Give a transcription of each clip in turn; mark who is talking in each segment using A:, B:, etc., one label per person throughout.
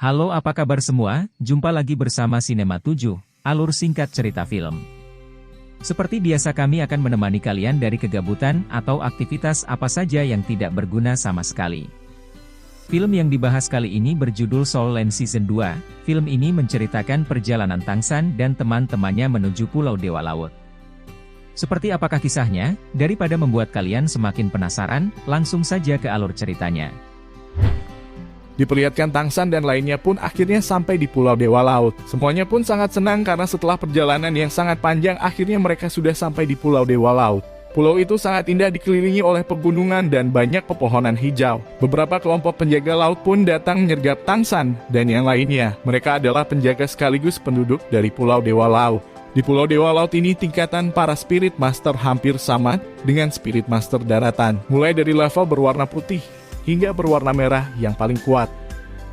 A: Halo, apa kabar semua? Jumpa lagi bersama Sinema 7, alur singkat cerita film. Seperti biasa kami akan menemani kalian dari kegabutan atau aktivitas apa saja yang tidak berguna sama sekali. Film yang dibahas kali ini berjudul Soul Land Season 2. Film ini menceritakan perjalanan Tangsan dan teman-temannya menuju Pulau Dewa Laut. Seperti apakah kisahnya? Daripada membuat kalian semakin penasaran, langsung saja ke alur ceritanya.
B: Diperlihatkan Tangsan dan lainnya pun akhirnya sampai di Pulau Dewa Laut. Semuanya pun sangat senang karena setelah perjalanan yang sangat panjang akhirnya mereka sudah sampai di Pulau Dewa Laut. Pulau itu sangat indah dikelilingi oleh pegunungan dan banyak pepohonan hijau. Beberapa kelompok penjaga laut pun datang menyergap Tangsan dan yang lainnya. Mereka adalah penjaga sekaligus penduduk dari Pulau Dewa Laut. Di Pulau Dewa Laut ini tingkatan para Spirit Master hampir sama dengan Spirit Master daratan. Mulai dari level berwarna putih hingga berwarna merah yang paling kuat.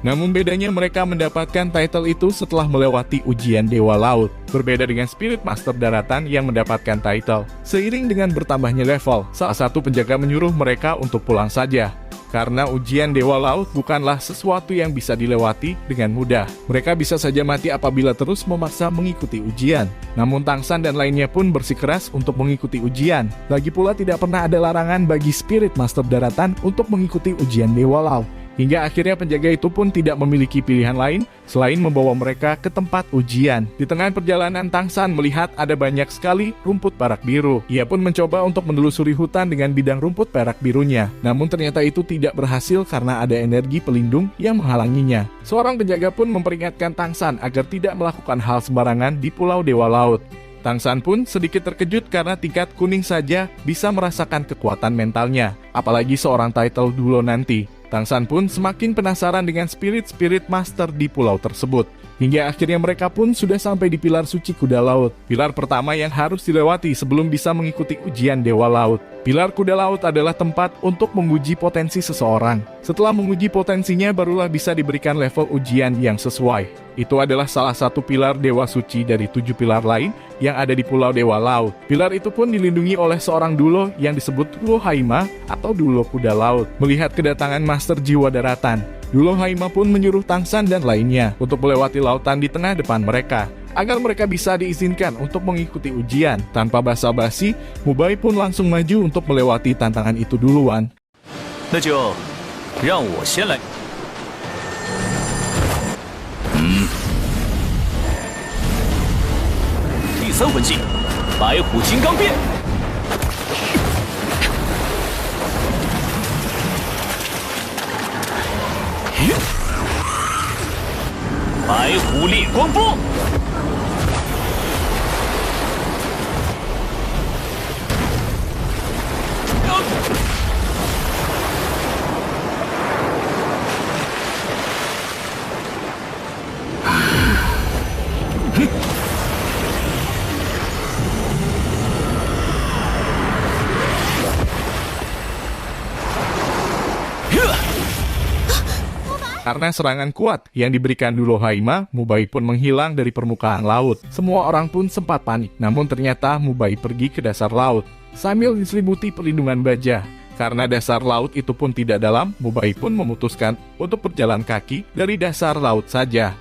B: Namun bedanya mereka mendapatkan title itu setelah melewati ujian Dewa Laut. Berbeda dengan Spirit Master daratan yang mendapatkan title. Seiring dengan bertambahnya level, salah satu penjaga menyuruh mereka untuk pulang saja. Karena ujian Dewa Laut bukanlah sesuatu yang bisa dilewati dengan mudah. Mereka bisa saja mati apabila terus memaksa mengikuti ujian. Namun Tangsan dan lainnya pun bersikeras untuk mengikuti ujian. Lagi pula tidak pernah ada larangan bagi Spirit Master daratan untuk mengikuti ujian Dewa Laut. Hingga akhirnya penjaga itu pun tidak memiliki pilihan lain selain membawa mereka ke tempat ujian. Di tengah perjalanan Tangsan melihat ada banyak sekali rumput perak biru. Ia pun mencoba untuk menelusuri hutan dengan bidang rumput perak birunya. Namun ternyata itu tidak berhasil karena ada energi pelindung yang menghalanginya. Seorang penjaga pun memperingatkan Tangsan agar tidak melakukan hal sembarangan di Pulau Dewa Laut. Tangsan pun sedikit terkejut karena tingkat kuning saja bisa merasakan kekuatan mentalnya. Apalagi seorang title dulo nanti. Tangsan pun semakin penasaran dengan spirit-spirit master di pulau tersebut. Hingga akhirnya mereka pun sudah sampai di pilar suci kuda laut. Pilar pertama yang harus dilewati sebelum bisa mengikuti ujian Dewa Laut. Pilar kuda laut adalah tempat untuk menguji potensi seseorang. Setelah menguji potensinya barulah bisa diberikan level ujian yang sesuai. Itu adalah salah satu pilar Dewa Suci dari 7 pilar lain yang ada di Pulau Dewa Laut. Pilar itu pun dilindungi oleh seorang dulo yang disebut Dulo Haima atau Dulo Kuda Laut. Melihat kedatangan Master Jiwa Daratan, Dulo Haima pun menyuruh Tangsan dan lainnya untuk melewati lautan di tengah depan mereka, agar mereka bisa diizinkan untuk mengikuti ujian. Tanpa basa-basi, Mubai pun langsung maju untuk melewati tantangan itu duluan.
C: 那就让我先来。第三魂技，白虎金刚变。白虎烈光波。
B: Karena serangan kuat yang diberikan Dulo Haima, Mubai pun menghilang dari permukaan laut. Semua orang pun sempat panik, namun ternyata Mubai pergi ke dasar laut sambil diselimuti perlindungan baja. Karena dasar laut itu pun tidak dalam, Mubai pun memutuskan untuk berjalan kaki dari dasar laut saja.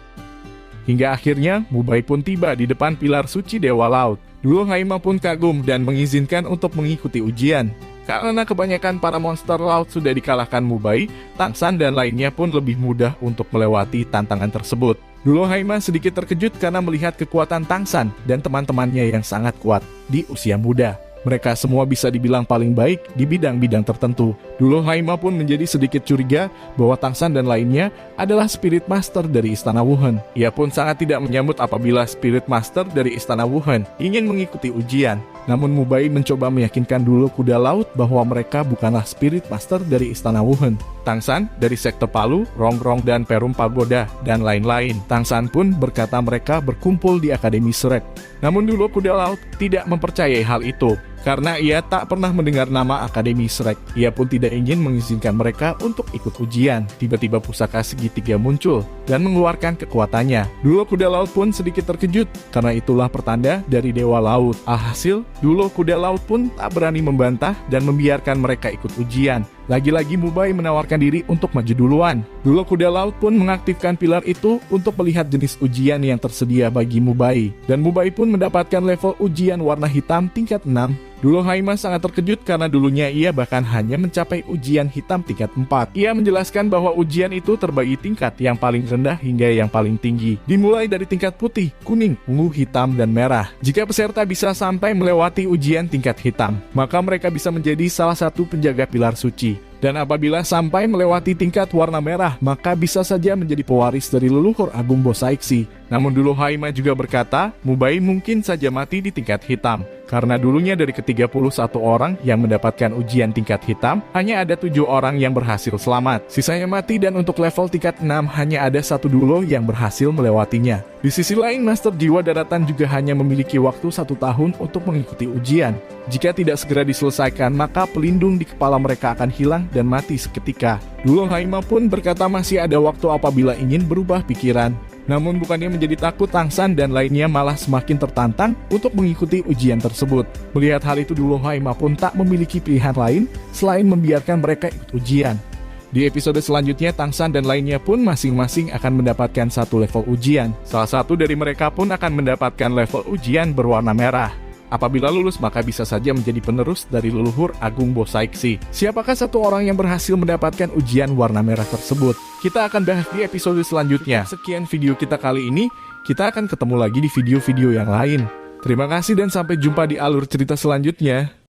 B: Hingga akhirnya Mubai pun tiba di depan pilar suci Dewa Laut. Dulo Haima pun kagum dan mengizinkan untuk mengikuti ujian. Karena kebanyakan para monster laut sudah dikalahkan Mubai, Tangsan dan lainnya pun lebih mudah untuk melewati tantangan tersebut. Dulo Haima sedikit terkejut karena melihat kekuatan Tangsan dan teman-temannya yang sangat kuat di usia muda. Mereka semua bisa dibilang paling baik di bidang-bidang tertentu. Dulo Haima pun menjadi sedikit curiga bahwa Tangsan dan lainnya adalah Spirit Master dari Istana Wuhan. Ia pun sangat tidak menyambut apabila Spirit Master dari Istana Wuhan ingin mengikuti ujian. Namun Mubai mencoba meyakinkan Dulo Kuda Laut bahwa mereka bukanlah Spirit Master dari Istana Wuhan. Tangsan dari Sekte Palu, Rongrong dan Perum Pagoda, dan lain-lain. Tangsan pun berkata mereka berkumpul di Akademi Shrek. Namun Dulo Kuda Laut tidak mempercayai hal itu. Karena ia tak pernah mendengar nama Akademi Shrek, ia pun tidak ingin mengizinkan mereka untuk ikut ujian. Tiba-tiba pusaka segitiga muncul dan mengeluarkan kekuatannya. Dulo kuda laut pun sedikit terkejut, karena itulah pertanda dari Dewa Laut. Alhasil, Dulo kuda laut pun tak berani membantah dan membiarkan mereka ikut ujian. Lagi-lagi Mubai menawarkan diri untuk maju duluan. Dulo kuda laut pun mengaktifkan pilar itu untuk melihat jenis ujian yang tersedia bagi Mubai. Dan Mubai pun mendapatkan level ujian warna hitam tingkat 6. Dulo Haima sangat terkejut karena dulunya ia bahkan hanya mencapai ujian hitam tingkat 4. Ia menjelaskan bahwa ujian itu terbagi tingkat yang paling rendah hingga yang paling tinggi. Dimulai dari tingkat putih, kuning, ungu, hitam, dan merah. Jika peserta bisa sampai melewati ujian tingkat hitam, maka mereka bisa menjadi salah satu penjaga pilar suci. Dan apabila sampai melewati tingkat warna merah, maka bisa saja menjadi pewaris dari leluhur agung Bosaiksi. Namun Dulo Haima juga berkata, Mubai mungkin saja mati di tingkat hitam. Karena dulunya dari ke-31 orang yang mendapatkan ujian tingkat hitam, hanya ada 7 orang yang berhasil selamat. Sisanya mati dan untuk level tingkat 6 hanya ada 1 Dulo yang berhasil melewatinya. Di sisi lain, Master Jiwa Daratan juga hanya memiliki waktu 1 tahun untuk mengikuti ujian. Jika tidak segera diselesaikan, maka pelindung di kepala mereka akan hilang dan mati seketika. Dulo Haima pun berkata masih ada waktu apabila ingin berubah pikiran. Namun bukannya menjadi takut, Tangsan dan lainnya malah semakin tertantang untuk mengikuti ujian tersebut. Melihat hal itu, Dulo Haima pun tak memiliki pilihan lain selain membiarkan mereka ikut ujian. Di episode selanjutnya, Tangsan dan lainnya pun masing-masing akan mendapatkan 1 level ujian. Salah satu dari mereka pun akan mendapatkan level ujian berwarna merah. Apabila lulus, maka bisa saja menjadi penerus dari leluhur agung Bosaiksi. Siapakah 1 orang yang berhasil mendapatkan ujian warna merah tersebut? Kita akan bahas di episode selanjutnya. Sekian video kita kali ini, kita akan ketemu lagi di video-video yang lain. Terima kasih dan sampai jumpa di alur cerita selanjutnya.